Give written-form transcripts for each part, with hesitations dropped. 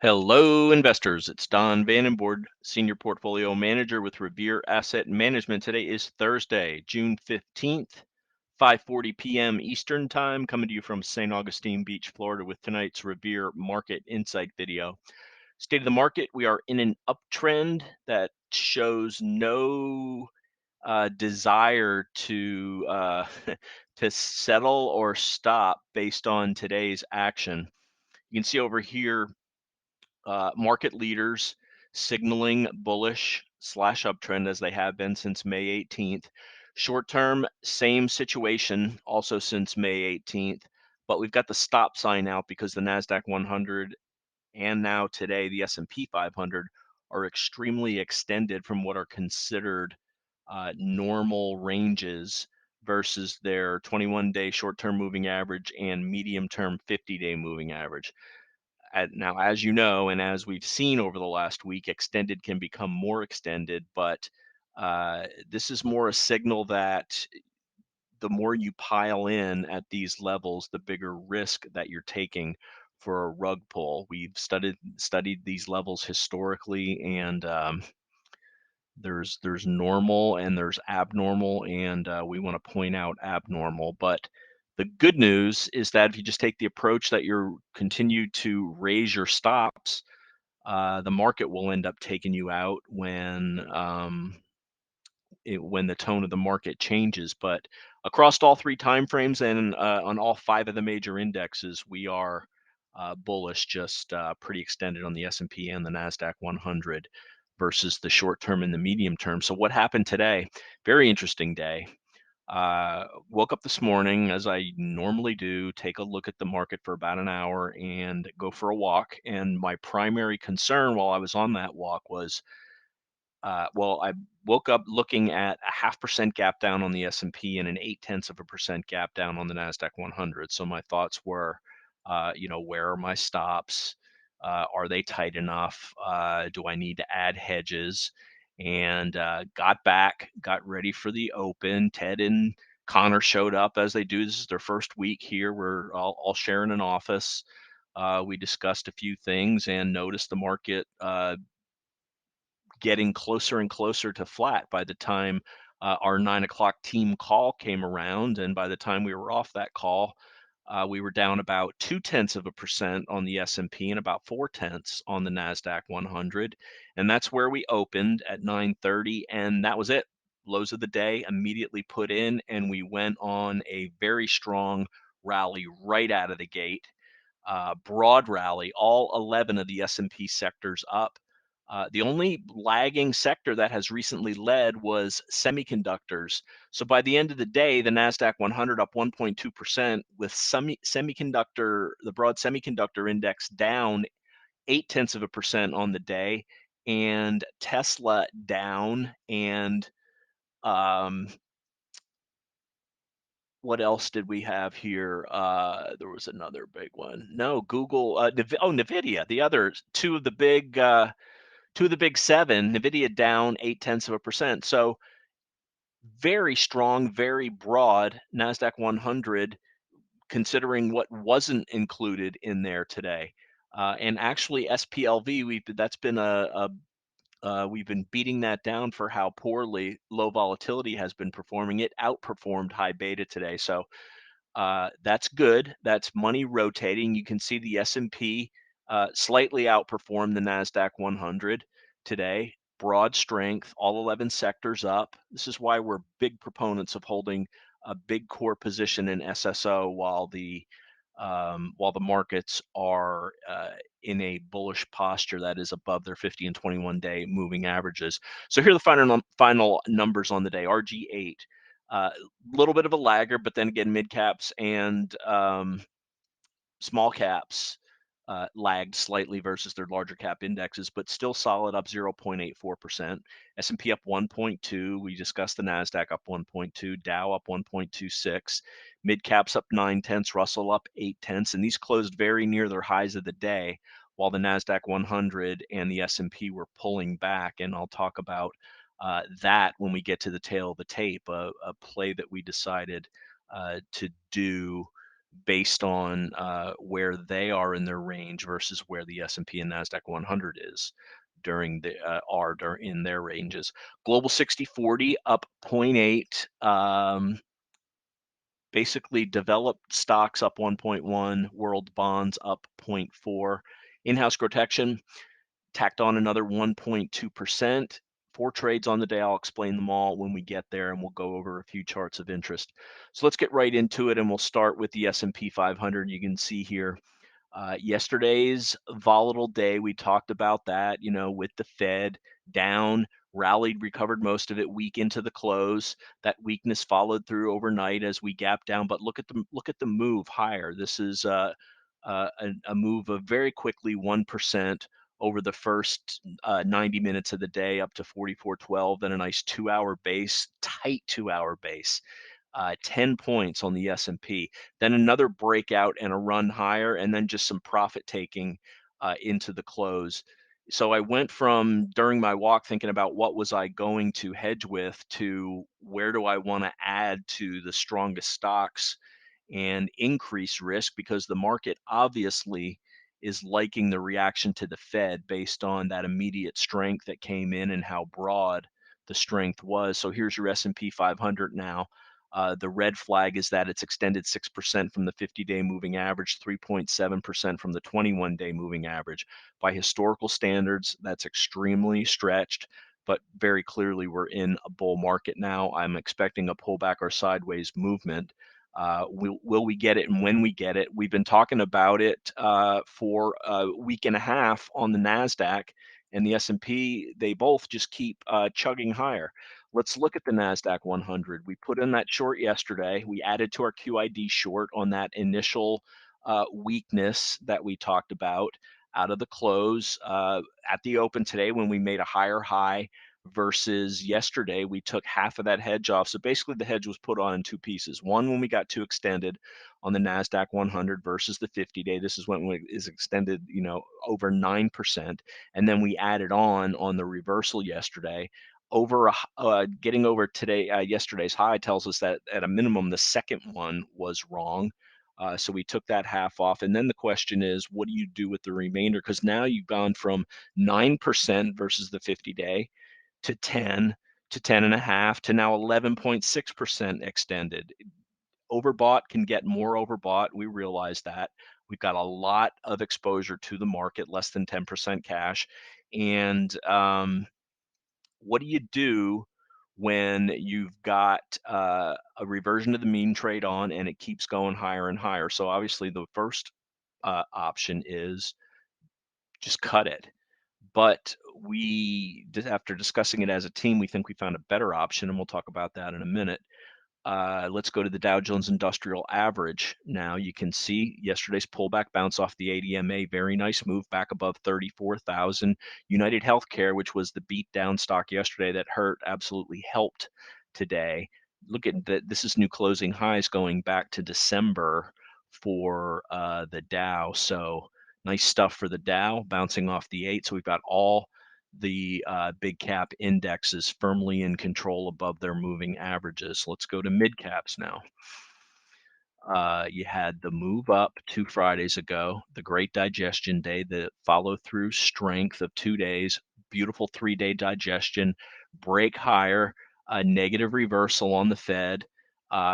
Hello, investors. It's Don Vandenbord, Senior Portfolio Manager with Revere Asset Management. Today is Thursday, June 15th, 5:40 p.m. Eastern Time, coming to you from St. Augustine Beach, Florida, with tonight's Revere Market Insight video. State of the market, we are in an uptrend that shows no desire to to settle or stop based on today's action. You can see over here market leaders signaling bullish slash uptrend as they have been since May 18th. Short term, same situation also since May 18th, but we've got the stop sign out because the NASDAQ 100 and now today the S&P 500 are extremely extended from what are considered normal ranges versus their 21-day short-term moving average and medium-term 50-day moving average. Now, as you know, and as we've seen over the last week, extended can become more extended, but this is more a signal that the more you pile in at these levels, the bigger risk that you're taking for a rug pull. We've studied these levels historically, and there's normal and there's abnormal, and we want to point out abnormal. But the good news is that if you just take the approach that you're continue to raise your stops, the market will end up taking you out when the tone of the market changes. But across all three timeframes and on all five of the major indexes, we are bullish, just pretty extended on the S&P and the NASDAQ 100 versus the short term and the medium term. So what happened today? Very interesting day. Woke up this morning, as I normally do, take a look at the market for about an hour and go for a walk. And my primary concern while I was on that walk was, well, I woke up looking at a 0.5% gap down on the S&P and an 0.8% gap down on the NASDAQ 100. So my thoughts were, where are my stops? Are they tight enough? Do I need to add hedges? And got ready for the open. Ted and Connor showed up as they do. This is their first week here. We're all sharing an office. We discussed a few things and noticed the market getting closer and closer to flat by the time our 9 o'clock team call came around. And by the time we were off that call, we were down about 0.2% on the S&P and about 0.4 on the NASDAQ 100. And that's where we opened at 9:30. And that was it. Lows of the day immediately put in, and we went on a very strong rally right out of the gate. Broad rally, all 11 of the S&P sectors up. The only lagging sector that has recently led was semiconductors. So by the end of the day, the NASDAQ 100 up 1.2% with the broad semiconductor index down 0.8% on the day, and Tesla down, and what else did we have here? There was another big one. No, Google, NVIDIA, the others, two of the big seven, NVIDIA down 0.8%. So very strong, very broad NASDAQ 100, considering what wasn't included in there today. And actually SPLV, we've been beating that down for how poorly low volatility has been performing. It outperformed high beta today. So that's good. That's money rotating. You can see the S&P slightly outperformed the NASDAQ 100 today. Broad strength, all 11 sectors up. This is why we're big proponents of holding a big core position in SSO while the markets are in a bullish posture that is above their 50 and 21-day moving averages. So here are the final numbers on the day. RG8. Little bit of a lagger, but then again, mid caps and small caps lagged slightly versus their larger cap indexes, but still solid, up 0.84%. S&P up 1.2. We discussed the NASDAQ up 1.2. Dow up 1.26. Mid caps up 0.9. Russell up 0.8. And these closed very near their highs of the day, while the NASDAQ 100 and the S&P were pulling back. And I'll talk about that when we get to the tail of the tape, a play that we decided to do based on where they are in their range versus where the S&P and Nasdaq 100 is in their ranges. Global 60/40 up zero point 0.8. Basically, developed stocks up 1.1, world bonds up 0.4. In-house GROTECTION tacked on another 1.2%. 4 trades on the day. I'll explain them all when we get there, and we'll go over a few charts of interest. So let's get right into it, and we'll start with the S&P 500. You can see here yesterday's volatile day. We talked about that, with the Fed down, rallied, recovered most of it weak into the close. That weakness followed through overnight as we gapped down. But look at the move higher. This is a move of very quickly 1% over the first 90 minutes of the day up to 44.12, then a nice 2-hour base, tight 2-hour base. 10 points on the S&P, then another breakout and a run higher, and then just some profit taking into the close. So I went from during my walk thinking about what was I going to hedge with to where do I want to add to the strongest stocks and increase risk, because the market obviously is liking the reaction to the Fed based on that immediate strength that came in and how broad the strength was. So here's your S&P 500 now. The red flag is that it's extended 6% from the 50-day moving average, 3.7% from the 21-day moving average. By historical standards, that's extremely stretched, but very clearly we're in a bull market now. I'm expecting a pullback or sideways movement. Will we get it, and when we get it? We've been talking about it for a week and a half on the Nasdaq and the S&P. They both just keep chugging higher. Let's look at the Nasdaq 100. We put in that short yesterday. We added to our QID short on that initial weakness that we talked about out of the close at the open today when we made a higher high versus yesterday. We took half of that hedge off. So basically the hedge was put on in two pieces. One, when we got too extended on the Nasdaq 100 versus the 50-day. This is when it is extended, over 9%. And then we added on the reversal yesterday. Getting over yesterday's high tells us that at a minimum, the second one was wrong. So we took that half off. And then the question is, what do you do with the remainder? Because now you've gone from 9% versus the 50-day to 10 to 10.5 to now 11.6% extended. Overbought can get more overbought. We realize that. We've got a lot of exposure to the market, less than 10% cash. And what do you do when you've got a reversion to the mean trade on and it keeps going higher and higher? So obviously the first option is just cut it. But after discussing it as a team, we think we found a better option, and we'll talk about that in a minute. Let's go to the Dow Jones Industrial Average. Now you can see yesterday's pullback bounce off the ADMA. Very nice move back above 34,000. United Healthcare, which was the beat down stock yesterday that hurt, absolutely helped today. Look at that. This is new closing highs going back to December for the Dow. So nice stuff for the Dow, bouncing off the 8. So we've got all the big cap indexes firmly in control above their moving averages. Let's go to mid caps now. You had the move up 2 Fridays ago, the great digestion day, the follow through strength of 2 days, beautiful 3-day digestion, break higher, a negative reversal on the Fed,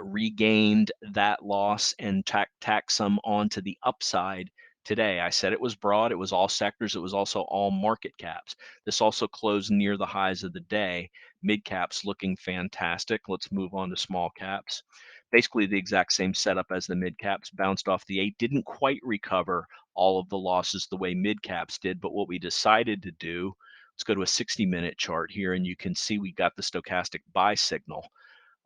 regained that loss and tack some onto the upside today. I said it was broad, it was all sectors, it was also all market caps. This also closed near the highs of the day. Mid caps looking fantastic. Let's move on to small caps. Basically the exact same setup as the mid caps, bounced off the 8, didn't quite recover all of the losses the way mid caps did. But what we decided to do, let's go to a 60-minute chart here, and you can see we got the stochastic buy signal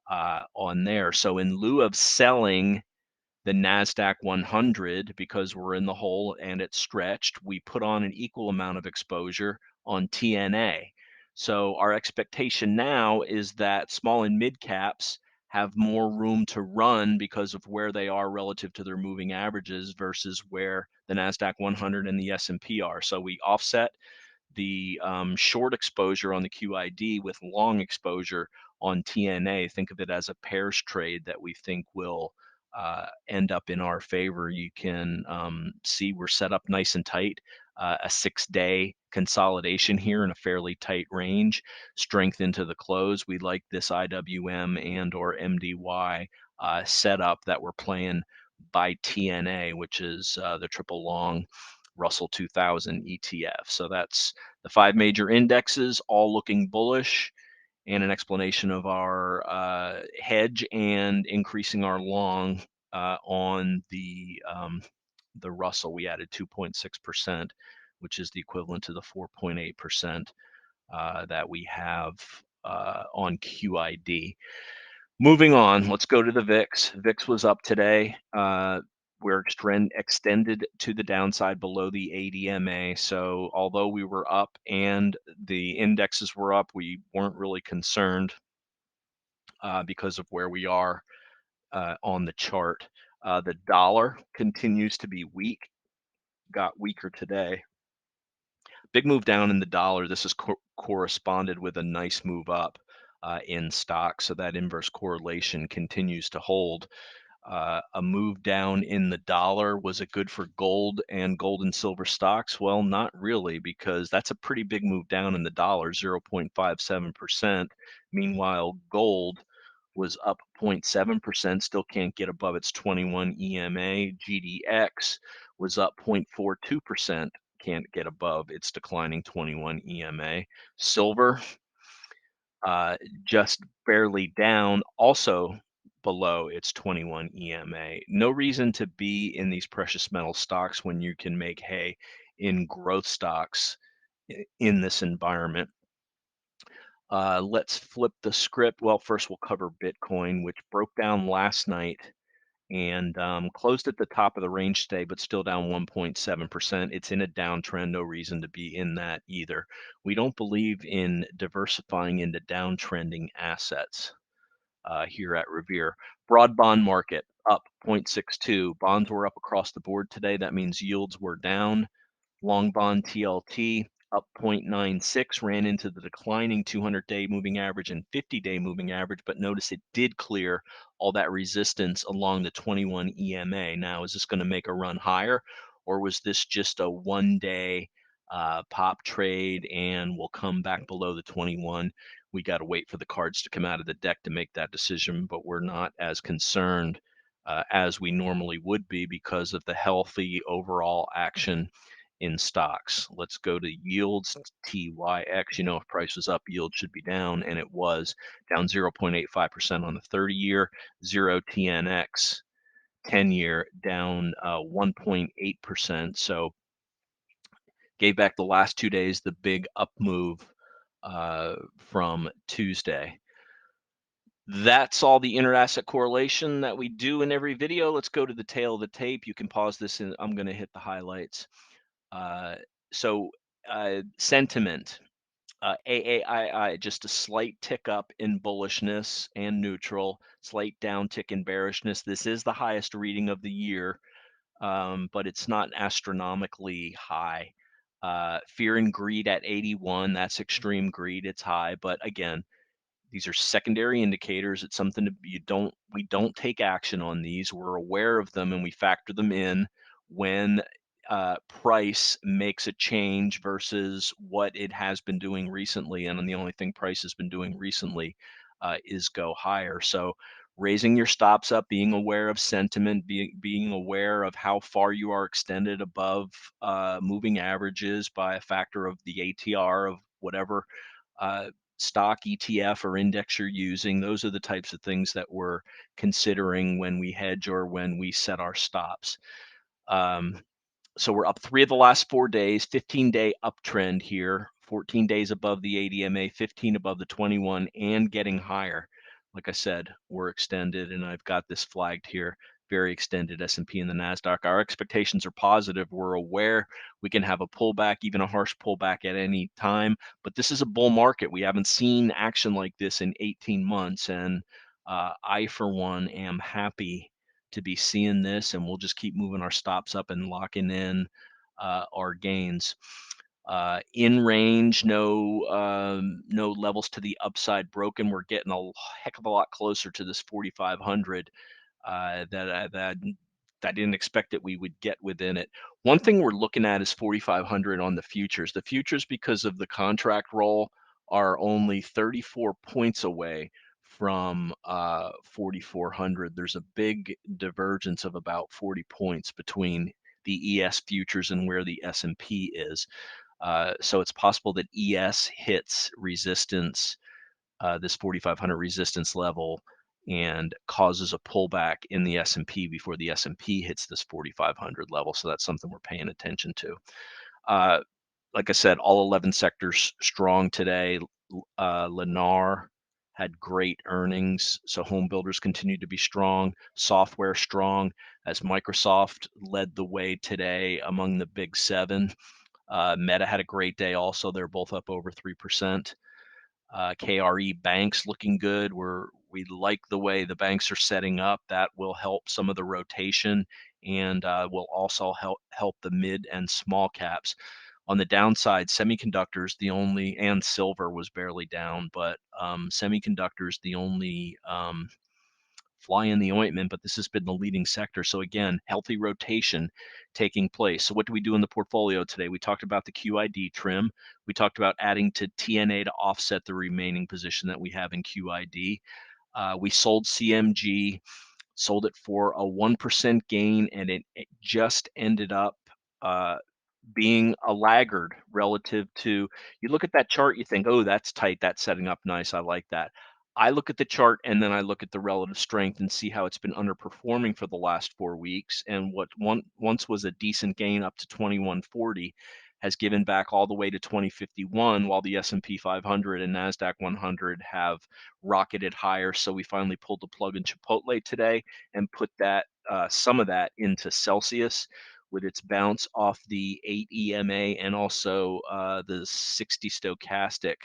on there. So in lieu of selling the NASDAQ 100 because we're in the hole and it's stretched, we put on an equal amount of exposure on TNA. So our expectation now is that small and mid caps have more room to run because of where they are relative to their moving averages versus where the NASDAQ 100 and the S&P are. So we offset the short exposure on the QID with long exposure on TNA. Think of it as a pairs trade that we think will end up in our favor. You can see we're set up nice and tight. A 6-day consolidation here in a fairly tight range, strength into the close. We like this IWM and or MDY setup that we're playing by TNA, which is the triple long Russell 2000 ETF. So that's the 5 major indexes, all looking bullish, and an explanation of our hedge and increasing our long on the Russell. We added 2.6%, which is the equivalent to the 4.8% that we have on QID. Moving on, let's go to the VIX. VIX was up today. We're extended to the downside below the ADMA. So although we were up and the indexes were up, we weren't really concerned because of where we are on the chart. The dollar continues to be weak, got weaker today. Big move down in the dollar. This is corresponded with a nice move up in stock. So that inverse correlation continues to hold. A move down in the dollar. Was it good for gold and silver stocks? Well, not really, because that's a pretty big move down in the dollar, 0.57%. Meanwhile, gold was up 0.7%, still can't get above its 21 EMA. GDX was up 0.42%, can't get above its declining 21 EMA. Silver just barely down, also below its 21 EMA. No reason to be in these precious metal stocks when you can make hay in growth stocks in this environment. Let's flip the script. Well, first we'll cover Bitcoin, which broke down last night and closed at the top of the range today, but still down 1.7%. It's in a downtrend, no reason to be in that either. We don't believe in diversifying into downtrending assets here at Revere. Broad bond market up 0.62. Bonds were up across the board today. That means yields were down. Long bond TLT up 0.96, ran into the declining 200-day moving average and 50-day moving average, but notice it did clear all that resistance along the 21 EMA. Now, is this going to make a run higher, or was this just a one-day pop trade and will come back below the 21? We got to wait for the cards to come out of the deck to make that decision, but we're not as concerned as we normally would be because of the healthy overall action in stocks. Let's go to yields, TYX. You know, if price was up, yield should be down, and it was down 0.85% on the 30-year, 0 TNX, 10-year down 1.8%. So gave back the last 2 days the big up move from Tuesday. That's all the inter-asset correlation that we do in every video. Let's go to the tail of the tape. You can pause this and I'm going to hit the highlights. So sentiment, AAII, just a slight tick up in bullishness and neutral, slight downtick in bearishness. This is the highest reading of the year, but it's not astronomically high. Fear and greed at 81, that's extreme greed, it's high, but again, these are secondary indicators. It's something we don't take action on these. We're aware of them and we factor them in when price makes a change versus what it has been doing recently. And the only thing price has been doing recently is go higher. So raising your stops up, being aware of sentiment, being aware of how far you are extended above moving averages by a factor of the ATR of whatever stock, ETF, or index you're using. Those are the types of things that we're considering when we hedge or when we set our stops. So we're up 3 of the last 4 days, 15-day uptrend here, 14 days above the ADMA, 15 above the 21, and getting higher. Like I said, we're extended, and I've got this flagged here, very extended S&P and the NASDAQ. Our expectations are positive. We're aware we can have a pullback, even a harsh pullback at any time, but this is a bull market. We haven't seen action like this in 18 months, and I, for one, am happy to be seeing this, and we'll just keep moving our stops up and locking in our gains. In range, no levels to the upside broken. We're getting a heck of a lot closer to this 4,500 that I didn't expect that we would get within it. One thing we're looking at is 4,500 on the futures. The futures, because of the contract roll, are only 34 points away from 4,400. There's a big divergence of about 40 points between the ES futures and where the S&P is. So it's possible that ES hits resistance, this 4,500 resistance level, and causes a pullback in the S&P before the S&P hits this 4,500 level. So that's something we're paying attention to. Uh, like I said, all 11 sectors strong today. Lennar had great earnings, so home builders continue to be strong. Software strong, as Microsoft led the way today among the big seven. Meta had a great day also. They're both up over 3%. KRE banks looking good. We like the way the banks are setting up. That will help some of the rotation, and will also help the mid and small caps. On the downside, semiconductors, and silver was barely down, but semiconductors, the only fly in the ointment, but this has been the leading sector. So again, healthy rotation taking place. So what do we do in the portfolio today? We talked about the QID trim. We talked about adding to TNA to offset the remaining position that we have in QID. We sold CMG, sold it for a 1% gain, and it just ended up uh, being a laggard relative to, you look at that chart, you think, oh, that's tight, that's setting up nice, I like that. I look at the chart and then I look at the relative strength and see how it's been underperforming for the last 4 weeks. And what once was a decent gain up to 2140 has given back all the way to 2051, while the S&P 500 and NASDAQ 100 have rocketed higher. So we finally pulled the plug in Chipotle today and put that some of that into Celsius, with its bounce off the 8 EMA and also the 60 stochastic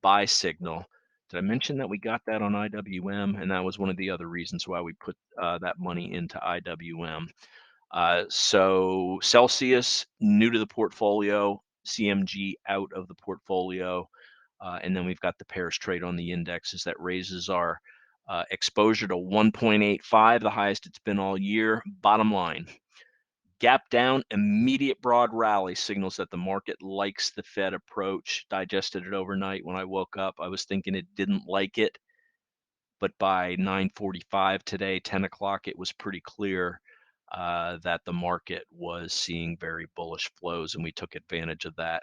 buy signal. Did I mention that we got that on IWM? And that was one of the other reasons why we put that money into IWM. So Celsius, new to the portfolio, CMG out of the portfolio. And then we've got the pairs trade on the indexes that raises our exposure to 1.85, the highest it's been all year. Bottom line, gap down, immediate broad rally signals that the market likes the Fed approach. Digested it overnight. When I woke up, I was thinking it didn't like it, but by 9:45 today, 10 o'clock, it was pretty clear that the market was seeing very bullish flows, and we took advantage of that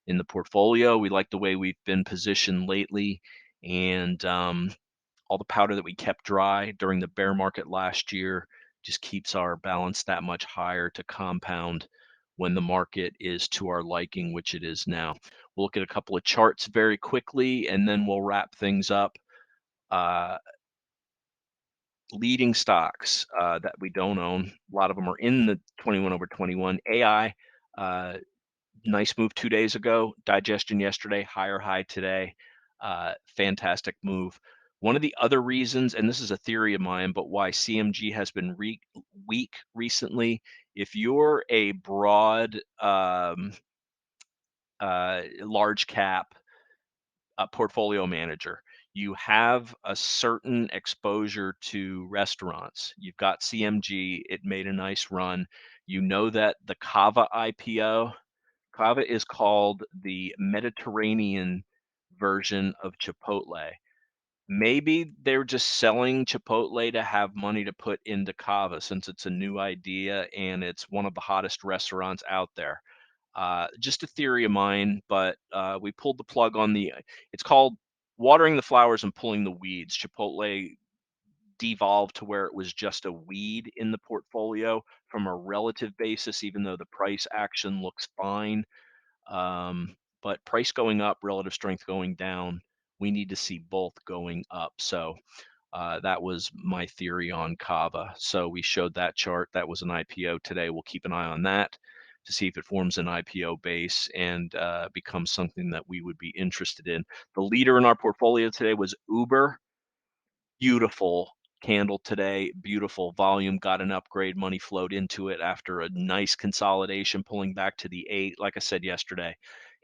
in the portfolio. We like the way we've been positioned lately, and all the powder that we kept dry during the bear market last year just keeps our balance that much higher to compound when the market is to our liking, which it is now. We'll look at a couple of charts very quickly, and then we'll wrap things up. Uh, Leading stocks that we don't own, a lot of them are in the 21 over 21. AI, uh, nice move 2 days ago. Digestion yesterday, higher high today. Fantastic move. One of the other reasons, and this is a theory of mine, but why CMG has been weak recently, if you're a broad, large cap portfolio manager, you have a certain exposure to restaurants. You've got CMG, it made a nice run. You know that the Cava IPO, Cava is called the Mediterranean version of Chipotle. Maybe they're just selling Chipotle to have money to put into Cava, since it's a new idea and it's one of the hottest restaurants out there. Just a theory of mine, but we pulled the plug on it's called watering the flowers and pulling the weeds. Chipotle devolved to where it was just a weed in the portfolio from a relative basis, even though the price action looks fine. But price going up, relative strength going down, we need to see both going up. So that was my theory on Kava. So we showed that chart. That was an IPO today. We'll keep an eye on that to see if it forms an IPO base and becomes something that we would be interested in. The leader in our portfolio today was Uber. Beautiful candle today, beautiful volume, got an upgrade, money flowed into it after a nice consolidation, pulling back to the 8, like I said yesterday,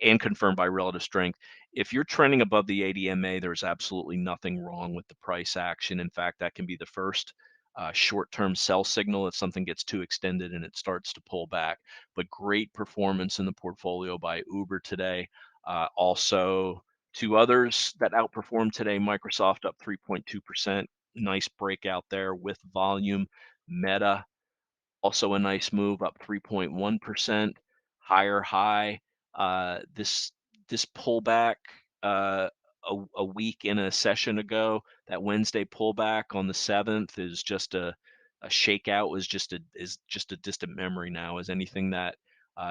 and confirmed by relative strength. If you're trending above the ADMA, there's absolutely nothing wrong with the price action. In fact, that can be the first short-term sell signal if something gets too extended and it starts to pull back. But great performance in the portfolio by Uber today. Also, two others that outperformed today: Microsoft up 3.2%. Nice breakout there with volume. Meta also a nice move, up 3.1%, higher high. This pullback a week in a session ago, that Wednesday pullback on the 7th is just a shakeout, is just a distant memory now. As anything that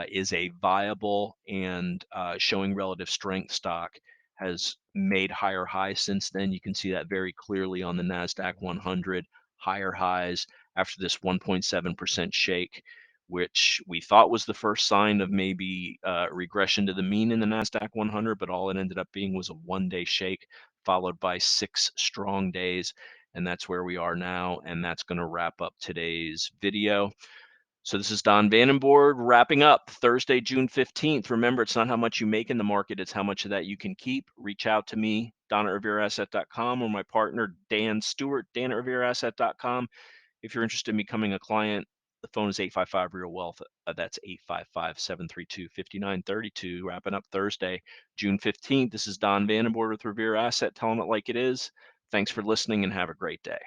is a viable and showing relative strength stock has made higher highs since then. You can see that very clearly on the NASDAQ 100, higher highs after this 1.7% shake, which we thought was the first sign of maybe regression to the mean in the NASDAQ 100, but all it ended up being was a one-day shake followed by 6 strong days. And that's where we are now. And that's going to wrap up today's video. So this is Don Vandenbord wrapping up Thursday, June 15th. Remember, it's not how much you make in the market, it's how much of that you can keep. Reach out to me, Don at RevereAsset.com, or my partner, Dan Stewart, Dan at RevereAsset.com. If you're interested in becoming a client, the phone is 855 Real Wealth. That's 855-732-5932. Wrapping up Thursday, June 15th. This is Don Vandenbord with Revere Asset, telling it like it is. Thanks for listening and have a great day.